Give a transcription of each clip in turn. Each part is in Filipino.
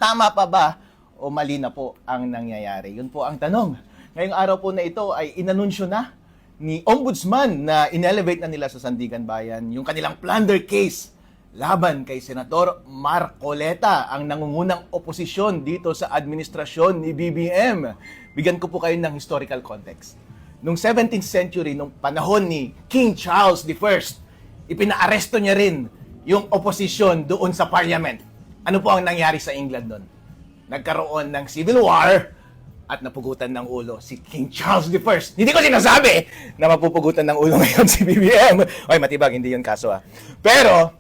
Tama pa ba o mali na po ang nangyayari? Yun po ang tanong. Ngayong araw po na ito ay inanunsyo na ni Ombudsman na inelevate na nila sa Sandigan Bayan yung kanilang plunder case laban kay Senator Marcoleta, ang nangungunang oposisyon dito sa administrasyon ni BBM. Bigyan ko po kayo ng historical context. Noong 17th century, nung panahon ni King Charles I, ipinaaresto niya rin yung oposisyon doon sa parliament. Ano po ang nangyari sa England doon? Nagkaroon ng civil war at napugutan ng ulo si King Charles I. Hindi ko sinasabi na mapupugutan ng ulo ngayon si BBM. Oy, matibag, hindi yun kaso Pero,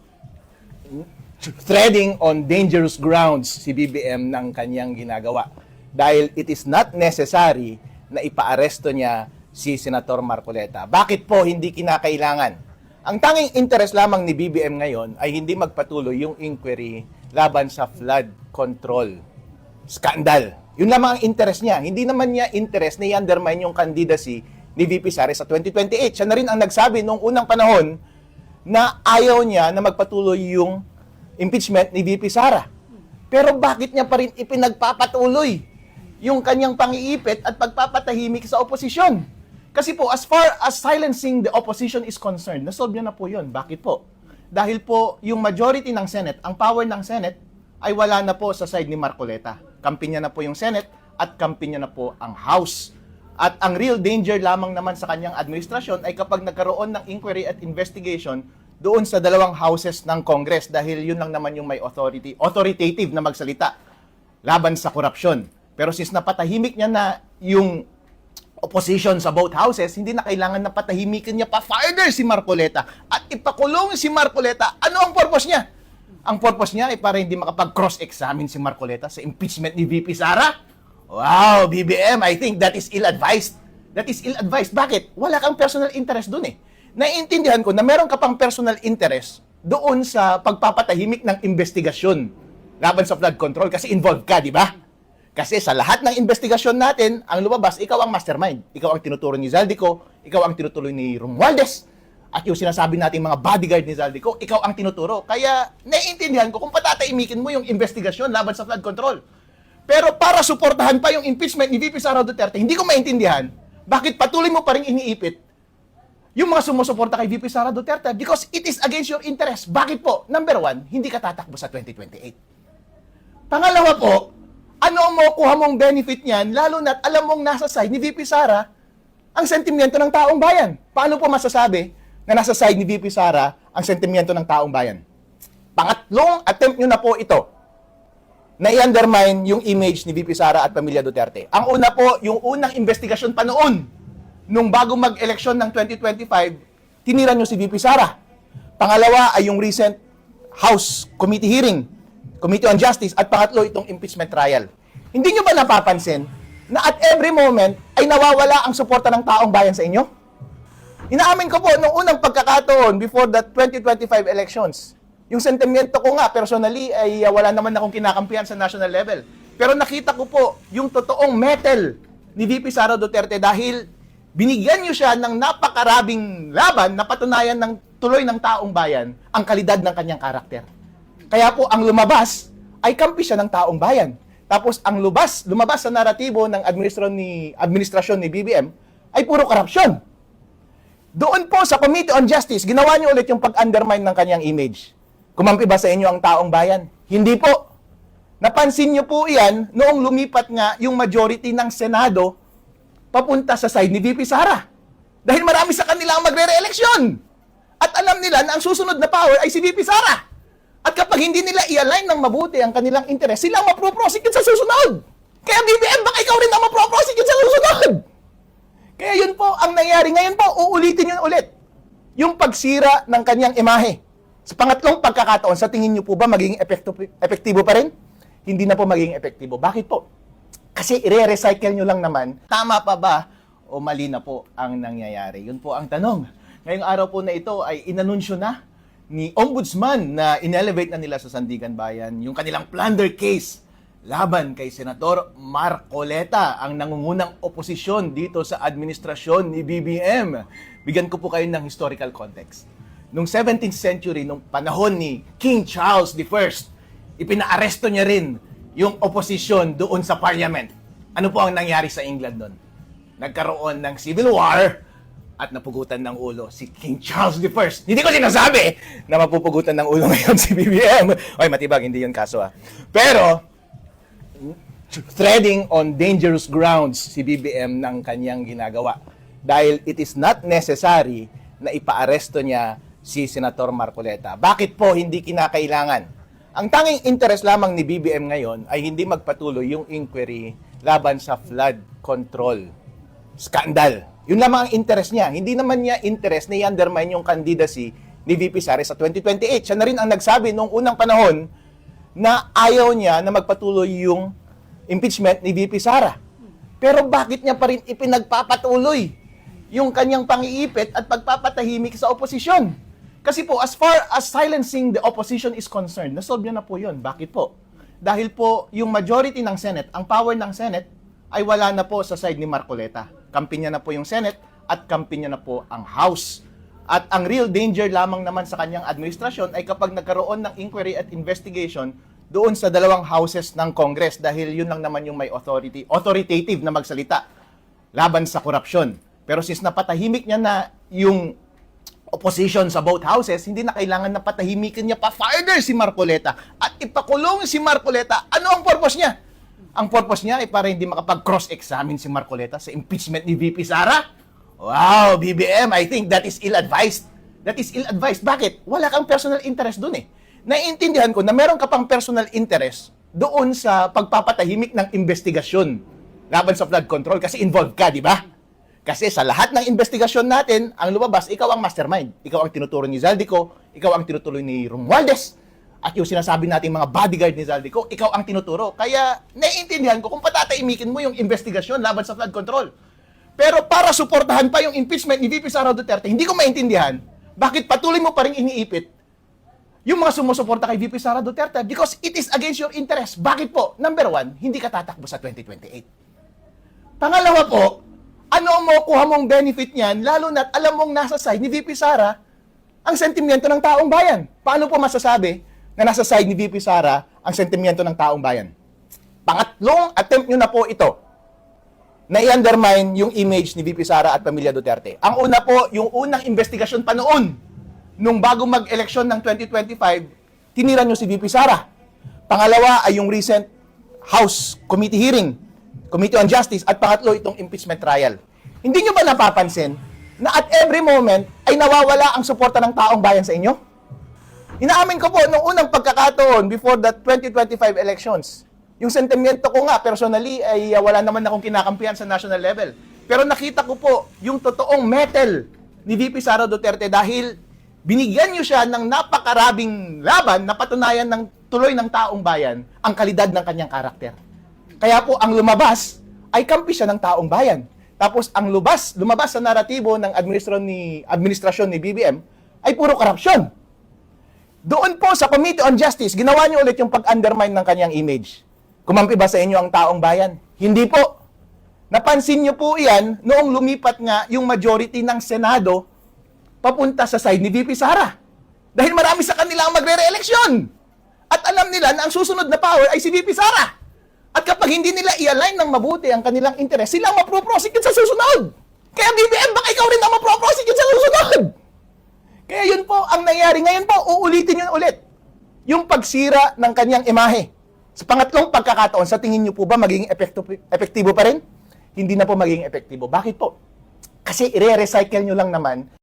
treading on dangerous grounds si BBM ng kanyang ginagawa. Dahil it is not necessary na ipaaresto niya si Senator Marcoleta. Bakit po hindi kinakailangan? Ang tanging interest lamang ni BBM ngayon ay hindi magpatuloy yung inquiry laban sa flood control scandal. Yun lamang ang interest niya. Hindi naman niya interest na i-undermine yung candidacy ni VP Sara sa 2028. Siya na rin ang nagsabi noong unang panahon na ayaw niya na magpatuloy yung impeachment ni VP Sara. Pero bakit niya pa rin ipinagpapatuloy yung kanyang pangiipit at pagpapatahimik sa oposisyon? Kasi po, as far as silencing the opposition is concerned, nasolve niya na po yun. Bakit po? Dahil po, yung majority ng Senate, ang power ng Senate, ay wala na po sa side ni Marcoleta. Kampi niya na po yung Senate at kampi niya na po ang House. At ang real danger lamang naman sa kanyang administrasyon ay kapag nagkaroon ng inquiry at investigation doon sa dalawang houses ng Congress dahil yun lang naman yung may authoritative na magsalita laban sa korupsyon. Pero since napatahimik niya na yung opposition sa both houses, hindi na kailangan na patahimikin niya pa further si Marcoleta at ipakulong si Marcoleta. Ano ang purpose niya? Ang purpose niya ay para hindi makapag-cross-examine si Marcoleta sa impeachment ni VP Sara. Wow, BBM, I think that is ill-advised. That is ill-advised. Bakit? Wala kang personal interest dun eh. Naiintindihan ko na meron ka pang personal interest doon sa pagpapatahimik ng investigasyon laban sa flood control kasi involved ka, di ba? Kasi sa lahat ng investigasyon natin, ang lumabas, ikaw ang mastermind. Ikaw ang tinuturo ni Zaldico, ikaw ang tinutuloy ni Romualdez, at yung sinasabi nating mga bodyguard ni Zaldico, ikaw ang tinuturo. Kaya naiintindihan ko kung patataimikin mo yung investigasyon laban sa flood control. Pero para suportahan pa yung impeachment ni VP Sara Duterte, hindi ko maintindihan bakit patuloy mo pa rin iniipit yung mga sumusuporta kay VP Sara Duterte because it is against your interest. Bakit po? Number one, hindi ka tatakbo sa 2028. Pangalawa po, ano ang makukuha mong benefit niyan, lalo na't alam mong nasa side ni VP Sara ang sentimiento ng taong bayan. Paano po masasabi na nasa side ni VP Sara ang sentimiento ng taong bayan? Pangatlong attempt nyo na po ito na i-undermine yung image ni VP Sara at pamilya Duterte. Ang una po, yung unang investigasyon pa noon, nung bago mag-eleksyon ng 2025, tinira nyo si VP Sara. Pangalawa ay yung recent House Committee hearing, Committee on Justice, at pangatlo itong impeachment trial. Hindi nyo ba napapansin na at every moment ay nawawala ang suporta ng taong bayan sa inyo? Inaamin ko po, nung unang pagkakataon before the 2025 elections, yung sentimiento ko nga personally ay wala naman akong kinakampihan sa national level. Pero nakita ko po yung totoong mettle ni VP Sara Duterte dahil binigyan nyo siya ng napakarabing laban na patunayan ng tuloy ng taong bayan ang kalidad ng kanyang karakter. Kaya po ang lumabas ay kampi siya ng taong bayan. Tapos ang lumabas sa naratibo ng administrasyon ni BBM ay puro korupsyon. Doon po sa Committee on Justice, ginawa niyo ulit yung pag-undermine ng kanyang image. Kumampi ba sa inyo ang taong bayan? Hindi po. Napansin niyo po iyan noong lumipat nga yung majority ng Senado papunta sa side ni VP Sara. Dahil marami sa kanila ang magre-re-eleksyon. At alam nila na ang susunod na power ay si VP Sara. At kapag hindi nila i-align ng mabuti ang kanilang interes, sila ang mapro-prosecute sa susunod. Kaya BBM, baka ikaw rin ang mapro-prosecute sa susunod. Kaya yun po ang nangyari. Ngayon po, uulitin yun ulit. Yung pagsira ng kanyang imahe. Sa pangatlong pagkakataon, sa tingin nyo po ba magiging epektibo pa rin? Hindi na po magiging epektibo. Bakit po? Kasi i-recycle nyo lang naman. Tama pa ba o mali na po ang nangyayari? Yun po ang tanong. Ngayong araw po na ito ay inanunsyo na ni Ombudsman na inelevate na nila sa Sandigan Bayan yung kanilang plunder case laban kay Senator Marcoleta, ang nangungunang oposisyon dito sa administrasyon ni BBM. Bigyan ko po kayo ng historical context. Noong 17th century, nung panahon ni King Charles I, ipinaaresto niya rin yung oposisyon doon sa parliament. Ano po ang nangyari sa England noon? Nagkaroon ng civil war at napugutan ng ulo si King Charles I. Hindi ko sinasabi na mapupugutan ng ulo ngayon si BBM. Oy, matibag, hindi yun kaso Pero, treading on dangerous grounds si BBM ng kanyang ginagawa. Dahil it is not necessary na ipaaresto niya si Senator Marcoleta. Bakit po hindi kinakailangan? Ang tanging interest lamang ni BBM ngayon ay hindi magpatuloy yung inquiry laban sa flood control scandal. Yun lamang ang interest niya. Hindi naman niya interest na i-undermine yung candidacy ni VP Sara sa 2028. Siya na rin ang nagsabi noong unang panahon na ayaw niya na magpatuloy yung impeachment ni VP Sara. Pero bakit niya pa rin ipinagpapatuloy yung kanyang pang-iipit at pagpapatahimik sa oposisyon? Kasi po, as far as silencing the opposition is concerned, nasolve niya na po yun. Bakit po? Dahil po, yung majority ng Senate, ang power ng Senate, ay wala na po sa side ni Marcoleta. Kampi niya na po yung Senate at kampi niya na po ang House. At ang real danger lamang naman sa kanyang administrasyon ay kapag nagkaroon ng inquiry at investigation doon sa dalawang houses ng Congress dahil yun lang naman yung may authoritative na magsalita laban sa korupsyon. Pero since napatahimik niya na yung opposition sa both houses, hindi na kailangan na patahimikin niya pa further si Marcoleta at ipakulong si Marcoleta. Ano ang purpose niya? Ang purpose niya ay para hindi makapag-cross-examine si Marcoleta sa impeachment ni VP Sara. Wow, BBM, I think that is ill-advised. That is ill-advised. Bakit? Wala kang personal interest dun Naiintindihan ko na meron ka pang personal interest doon sa pagpapatahimik ng investigasyon laban sa flood control kasi involved ka, di ba? Kasi sa lahat ng investigasyon natin, ang lumabas, ikaw ang mastermind. Ikaw ang tinuturo ni Zaldico, ikaw ang tinutuloy ni Romualdez, at yung sinasabi nating mga bodyguard ni Zaldico, ikaw ang tinuturo. Kaya naiintindihan ko kung patataimikin mo yung investigasyon laban sa flood control. Pero para suportahan pa yung impeachment ni VP Sara Duterte, hindi ko maintindihan bakit patuloy mo pa rin iniipit yung mga sumusuporta kay VP Sara Duterte because it is against your interest. Bakit po? Number one, hindi ka tatakbo sa 2028. Pangalawa po, ano ang makukuha mong benefit niyan, lalo na't alam mong nasa side ni VP Sara ang sentimiento ng taong bayan. Paano po masasabi na nasa side ni VP Sara ang sentimiento ng taong bayan? Pangatlong attempt nyo na po ito na i-undermine yung image ni VP Sara at pamilya Duterte. Ang una po, yung unang investigasyon pa noon, nung bago mag-eleksyon ng 2025, tinira nyo si VP Sara. Pangalawa ay yung recent House Committee hearing, Committee on Justice, at pangatlo itong impeachment trial. Hindi nyo ba napapansin na at every moment ay nawawala ang suporta ng taong bayan sa inyo? Inaamin ko po, nung unang pagkakataon before the 2025 elections, yung sentimiento ko nga, personally, ay wala naman akong kinakampihan sa national level. Pero nakita ko po yung totoong mettle ni VP Sara Duterte dahil binigyan niyo siya ng napakarabing laban na patunayan ng tuloy ng taong bayan ang kalidad ng kanyang karakter. Kaya po, ang lumabas ay kampi siya ng taong bayan. Tapos, ang lumabas sa naratibo ng administrasyon ni BBM ay puro korupsyon. Doon po sa Committee on Justice, ginawa niyo ulit yung pag-undermine ng kanyang image. Kumampi ba sa inyo ang taong bayan? Hindi po. Napansin niyo po yan noong lumipat nga yung majority ng Senado papunta sa side ni VP Sara. Dahil marami sa kanila ang magre-re-eleksyon. At alam nila na ang susunod na power ay si VP Sara. At kapag hindi nila i-align ng mabuti ang kanilang interes, sila ang mapro-prosecute sa susunod. Kaya BBM, baka ikaw rin ang mapro-prosecute sa susunod. Kaya yun po ang nangyari. Ngayon po, uulitin yun ulit. Yung pagsira ng kanyang imahe. Sa pangatlong pagkakataon, sa tingin niyo po ba magiging epektibo pa rin? Hindi na po magiging epektibo. Bakit po? Kasi i-recycle nyo lang naman